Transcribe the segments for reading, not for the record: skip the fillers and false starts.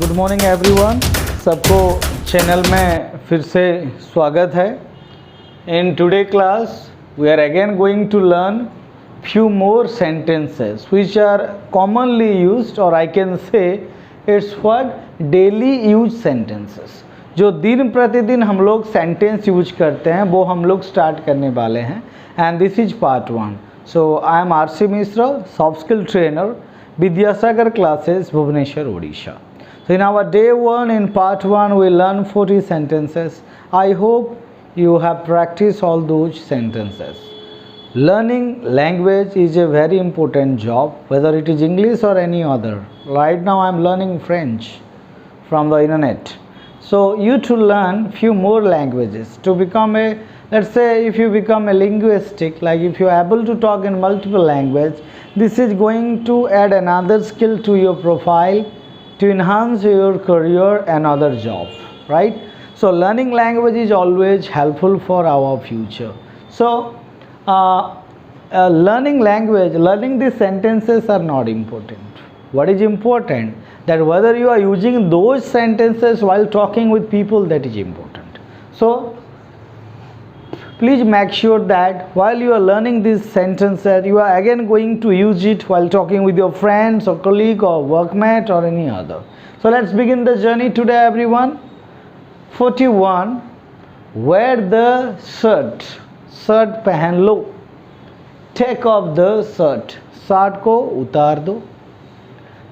Good morning everyone. सबको channel में फिर से स्वागत है। In today class we are again going to learn few more sentences which are commonly used, or I can say it's what daily use sentences। जो दिन प्रतिदिन हम लोग सेंटेंस यूज करते हैं वो हम लोग स्टार्ट करने वाले हैं। And this is part 1। So I am R C Mishra, soft skill trainer, Vidyasagar classes, Bhubaneswar, Odisha. So in our day 1 in part 1 we learn 40 sentences. I hope you have practiced all those sentences. Learning language is a very important job, whether it is English or any other. Right now I am learning French from the internet. So you to learn few more languages to become a, let's say if you become a linguistic, like if you are able to talk in multiple language, this is going to add another skill to your profile to enhance your career and other job, right? So learning language is always helpful for our future. So learning language, learning these sentences are not important. What is important? That whether you are using those sentences while talking with people, that is important. So please make sure that while you are learning these sentences, you are again going to use it while talking with your friends or colleague or workmate or any other. So let's begin the journey today, everyone. 41. Wear the shirt. Shirt पहन लो। Take off the shirt, shirt को उतार दो।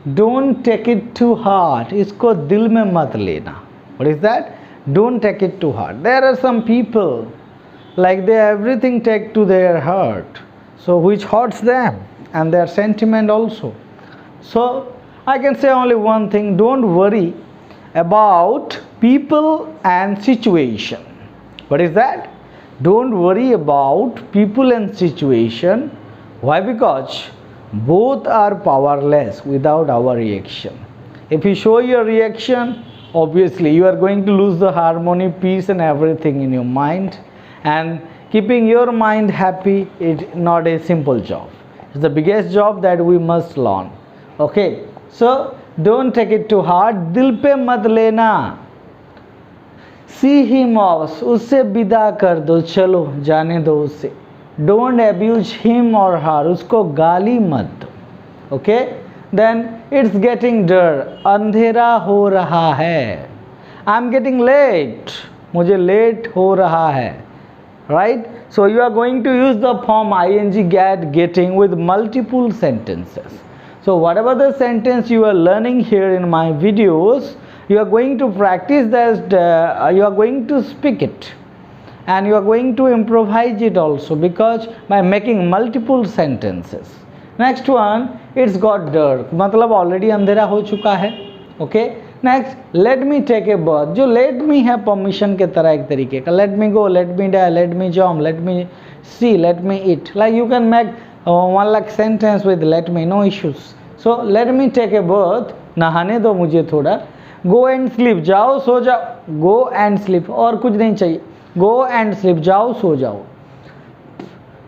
Don't take it to heart, इसको दिल में मत लेना। What is that? Don't take it to heart. There are some people like they everything take to their heart, so which hurts them and their sentiment also. So I can say only one thing, don't worry about people and situation. What is that? Don't worry about people and situation. Why? Because both are powerless without our reaction. If you show your reaction, obviously you are going to lose the harmony, peace and everything in your mind. And keeping your mind happy is not a simple job. It's the biggest job that we must learn. Okay, so don't take it to heart. दिल पे मत लेना। See him off, उससे विदा कर दो, चलो जाने दो उसे। Don't abuse him or her, उसको गाली मत दो। Okay? Then it's getting dark, अंधेरा हो रहा है। I'm getting late, मुझे लेट हो रहा है। Right? So you are going to use the form ing getting with multiple sentences. So whatever the sentence you are learning here in my videos, you are going to practice that, you are going to speak it and you are going to improvise it also, because by making multiple sentences. Next one, it's got dark, मतलब already अंधेरा हो चुका है। Okay? Next, let me take a bath, जो let me है permission के तरह एक तरीके का। Let me go, let me die, let me jump, let me see, let me eat. Like you can make 1 lakh sentence with let me, no issues. So let me take a bath, नहाने दो मुझे थोड़ा। Go and sleep, जाओ सो जाओ। Go and sleep, और कुछ नहीं चाहिए। गो एंड स्लीप, जाओ सो जाओ।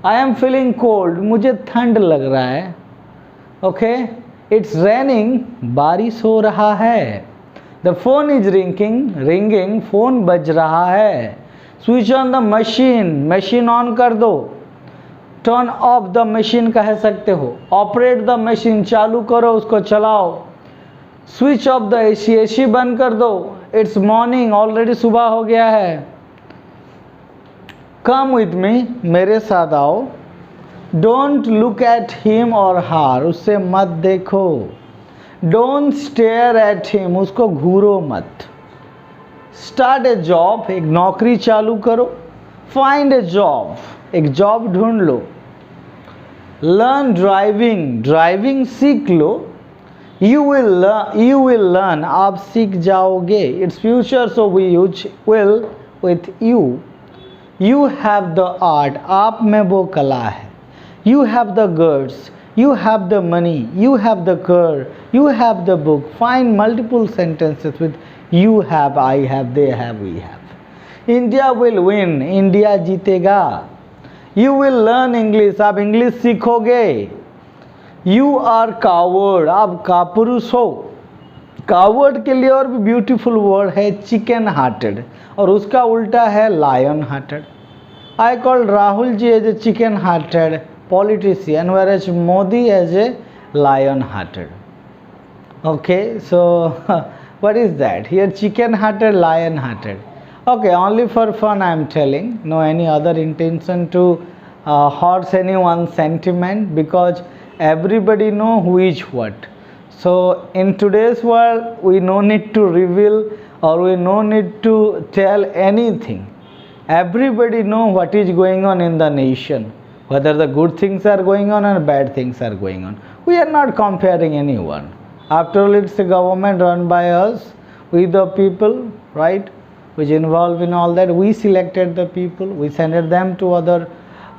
आई एम फीलिंग कोल्ड, मुझे ठंड लग रहा है। ओके, इट्स रेनिंग, बारिश हो रहा है। The phone is ringing, phone बज रहा है। Switch on the machine, machine on कर दो। टर्न ऑफ द मशीन कह सकते हो। ऑपरेट द मशीन, चालू करो उसको, चलाओ। Switch off the AC, AC बंद कर दो। इट्स मॉर्निंग, ऑलरेडी सुबह हो गया है। कम विथ मी, मेरे साथ आओ। डोंट लुक एट हिम और हार, उससे मत देखो। डोंट स्टेयर एट हिम, उसको घूरो मत। स्टार्ट ए जॉब, एक नौकरी चालू करो। फाइंड ए जॉब, एक जॉब ढूंढ लो। लर्न ड्राइविंग, ड्राइविंग सीख लो। You will learn, आप सीख जाओगे। It's future, so we use will with you. You have the art, आप में वो कला है। You have the goods, you have the money, you have the car, you have the book. Find multiple sentences with you have, I have, they have, we have. India will win, India जीतेगा। You will learn English, आप English सीखोगे। You are coward, आप कापुरुष हो। Coward के लिए और भी beautiful word है चिकन हार्टेड, और उसका उल्टा है lion hearted. I called Rahul ji as a chicken hearted politician, whereas Modi as a lion hearted. Okay, so what is that? Here chicken hearted, lion hearted. Okay, only for fun I am telling, no any other intention to hurt anyone's sentiment, because everybody know who is what. So in today's world we no need to reveal, or we no need to tell anything. Everybody know what is going on in the nation, whether the good things are going on and bad things are going on. We are not comparing anyone. After all, it's a government run by us, we the people, right, which involved in all that. We selected the people, we sent them to other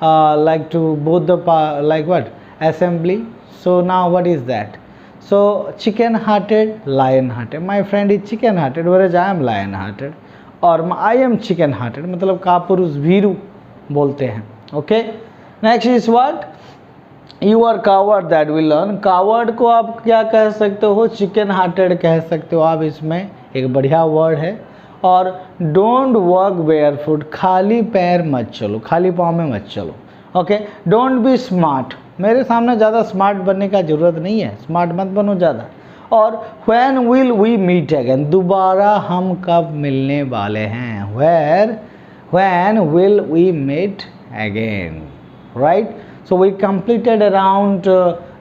like to both the like what assembly. So now what is that? So chicken hearted, lion hearted. My friend is chicken hearted, whereas I am lion hearted, और I am chicken hearted, मतलब कापुरुष भीरू बोलते हैं. Okay, next is what, you are coward, that will learn. Coward को आप क्या कह सकते हो, चिकन हार्टेड कह सकते हो आप, इसमें एक बढ़िया वर्ड है. और डोंट वॉक बेयरफुट, खाली पैर मत चलो, खाली पाँव में मत चलो. ओके, डोंट बी स्मार्ट, मेरे सामने ज़्यादा स्मार्ट बनने का ज़रूरत नहीं है, स्मार्ट मत बनो ज़्यादा. और when will we meet again, दोबारा हम कब मिलने वाले हैं, when will we meet again, right? So we completed around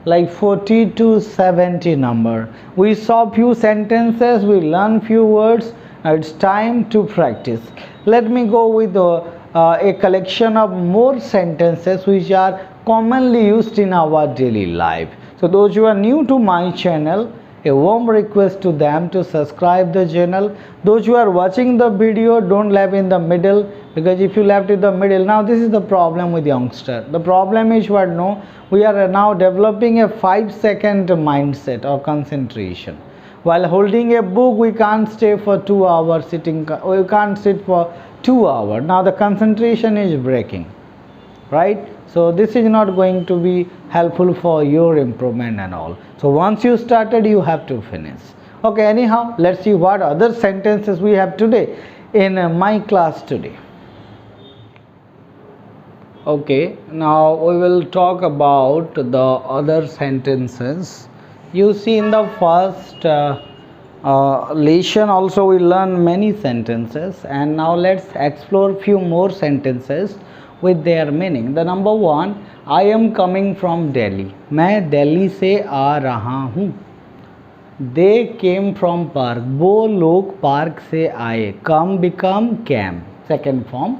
like 40 to 70 number. We saw few sentences, we learned few words. Now it's time to practice. Let me go with a collection of more sentences which are commonly used in our daily life. So those who are new to my channel, a warm request to them to subscribe the channel. Those who are watching the video, don't left in the middle, because if you left in the middle, now this is the problem with youngster. The problem is what, no, we are now developing a 5-second mindset or concentration. While holding a book, we can't stay for 2 hours sitting, we can't sit for 2 hours. Now the concentration is breaking, right? So this is not going to be helpful for your improvement and all. So once you started, you have to finish. Okay, anyhow, let's see what other sentences we have today in my class today. Okay, now we will talk about the other sentences. You see, in the first lesson also we learn many sentences, and now let's explore few more sentences with their meaning. The number one, I am coming from Delhi. मैं दिल्ली से आ रहा हूँ. They came from park. वो लोग park से आए. Come become came. Second form.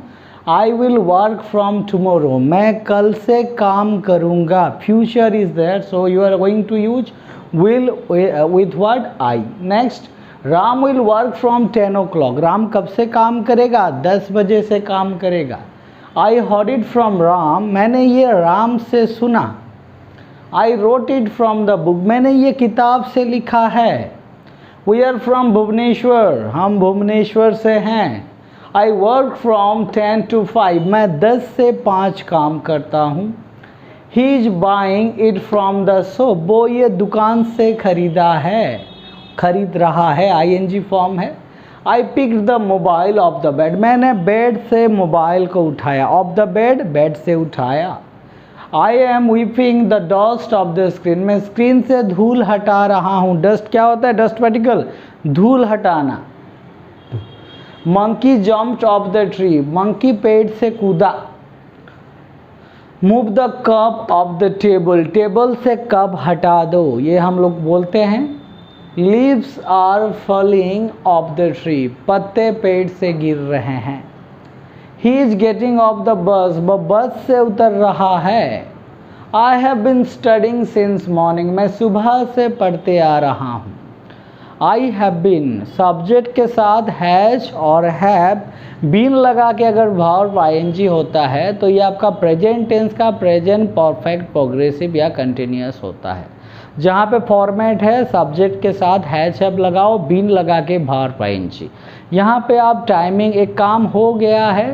I will work from tomorrow. मैं कल से काम करूँगा. Future is there, so you are going to use will with what? I. Next, Ram will work from 10 o'clock. Ram कब से काम करेगा? 10 बजे से काम करेगा. I heard it from Ram. मैंने ये राम से सुना. I wrote it from the book. मैंने ये किताब से लिखा है. We are from Bhubaneswar. हम भुवनेश्वर से हैं. I work from 10 to 5. मैं 10 से 5 काम करता हूँ. He is buying it from the shop. वो ये दुकान से खरीदा है, खरीद रहा है. ing फॉर्म है. I picked the mobile off the bed. मैंने बेड से मोबाइल को उठाया. Off the bed, बेड से उठाया. I am wiping the dust of the screen. मैं स्क्रीन से धूल हटा रहा हूँ. डस्ट क्या होता है? डस्ट पार्टिकल, धूल हटाना. Monkey jumped off the tree. Monkey पेड़ से कूदा. Move the cup off the table. Table से कप हटा दो. ये हम लोग बोलते हैं. Leaves are falling off the tree. पत्ते पेड़ से गिर रहे हैं. He is getting off the bus. वह बस से उतर रहा है. I have been studying since morning. मैं सुबह से पढ़ते आ रहा हूँ. I have been, सब्जेक्ट के साथ हैज और हैव, बीन लगा के अगर वर्ब ing होता है तो ये आपका प्रेजेंट टेंस का प्रेजेंट परफेक्ट प्रोग्रेसिव या कंटिन्यूअस होता है. जहाँ पे फॉर्मेट है सब्जेक्ट के साथ हैज हैव लगाओ, बीन लगा के वर्ब ing. यहाँ पे आप टाइमिंग, एक काम हो गया है,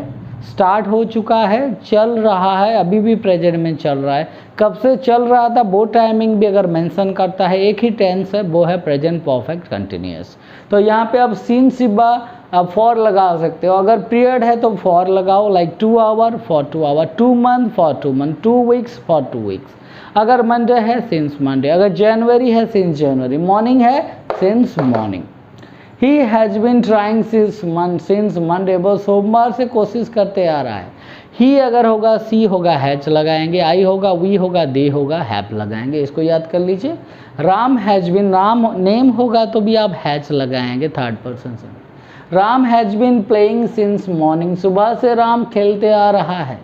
स्टार्ट हो चुका है, चल रहा है, अभी भी प्रेजेंट में चल रहा है। कब से चल रहा था वो टाइमिंग भी अगर मेंशन करता है, एक ही टेंस है, वो है प्रेजेंट परफेक्ट कंटिन्यूअस। तो यहाँ पे अब सिंस सिबा अब फॉर लगा सकते हो। अगर पीरियड है तो फॉर लगाओ, like 2 hour for 2 hour, 2 month for 2 month, 2 weeks for 2 weeks. अगर मंडे है सिंस मंडे, अगर जनवरी है सिंस जनवरी, मॉर्निंग है since morning. He has been trying since Monday, वो सोमवार से कोशिश करते आ रहा है। ही अगर होगा, सी होगा, हैच लगाएंगे, आई होगा, वी होगा, दे होगा, हैप लगाएंगे। इसको याद कर लीजिए। Ram has been, Ram name होगा तो भी आप हैच लगाएंगे थर्ड पर्सन से। Ram has been playing since morning, सुबह से राम खेलते आ रहा है।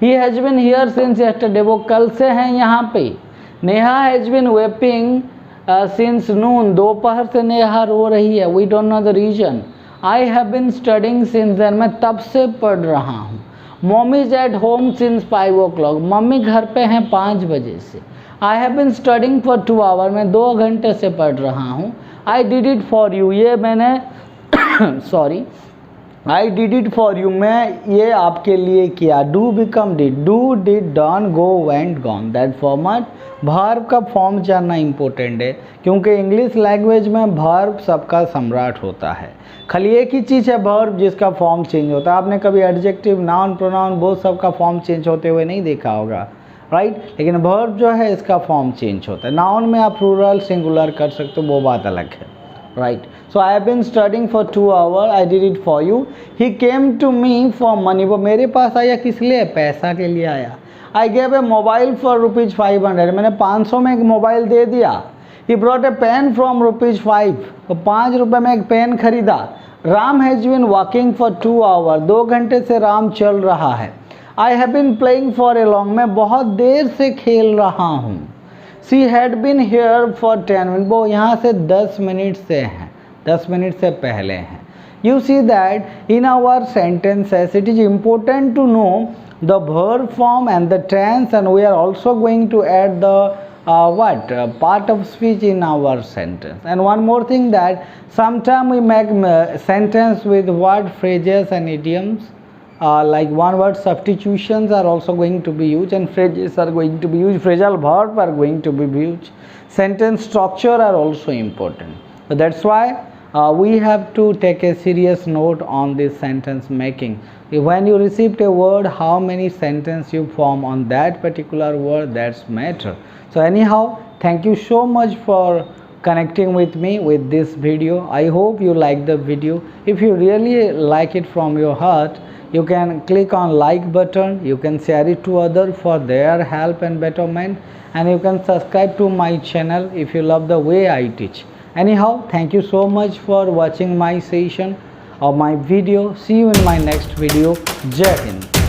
He has been here since yesterday, वो कल से हैं यहाँ पे। Neha has been weeping since noon, दोपहर से नेहा रो रही है। We don't know the reason. I have been studying since then, मैं तब से पढ़ रहा हूँ। Mummy is at home since 5 o'clock, mummy घर पे हैं 5 बजे से। I have been studying for 2 hours, मैं 2 घंटे से पढ़ रहा हूँ। I did it for you, ये मैंने sorry, I did it for you, मैं ये आपके लिए किया। Do become did, do did done go went gone, that format. Verb का फॉर्म जानना इंपॉर्टेंट है, क्योंकि इंग्लिश लैंग्वेज में वर्ब सबका सम्राट होता है। खाली एक ही चीज़ है वर्ब जिसका फॉर्म चेंज होता है। आपने कभी एडजेक्टिव, नाउन, प्रोनाउन वो सबका फॉर्म चेंज होते हुए नहीं देखा होगा, राइट। लेकिन वर्ब जो है इसका फॉर्म चेंज होता है। नाउन में आप प्लूरल सिंगुलर कर सकते हो, वो बात अलग है, right. So I have been studying for 2 hours, I did it for you. He came to me for money, वो मेरे पास आया किस लिए? पैसा के लिए आया। I gave a mobile for ₹500, मैंने 500 में एक मोबाइल दे दिया। He brought a pen from ₹5, तो 5 रुपये में एक पेन खरीदा। Ram has been walking for 2 hours, 2 घंटे से राम चल रहा है। I have been playing for a long, मैं बहुत देर से खेल रहा हूँ। She had been here for 10 minutes, वो यहाँ से 10 मिनट से हैं, 10 मिनट से पहले हैं। You see that in our sentences it is important to know the verb form and the tense, and we are also going to add the part of speech in our sentence. And one more thing, that sometimes we make sentence with word, phrases and idioms, like one word substitutions are also going to be used, and phrases are going to be used, phrasal verb are going to be used, sentence structure are also important. So that's why we have to take a serious note on this sentence making. When you received a word, how many sentences you form on that particular word, that's matter. So anyhow, thank you so much for connecting with me with this video. I hope you like the video. If you really like it from your heart, you can click on like button, you can share it to others for their help and betterment, and you can subscribe to my channel if you love the way I teach. Anyhow, thank you so much for watching my session or my video. See you in my next video. Jai Hind.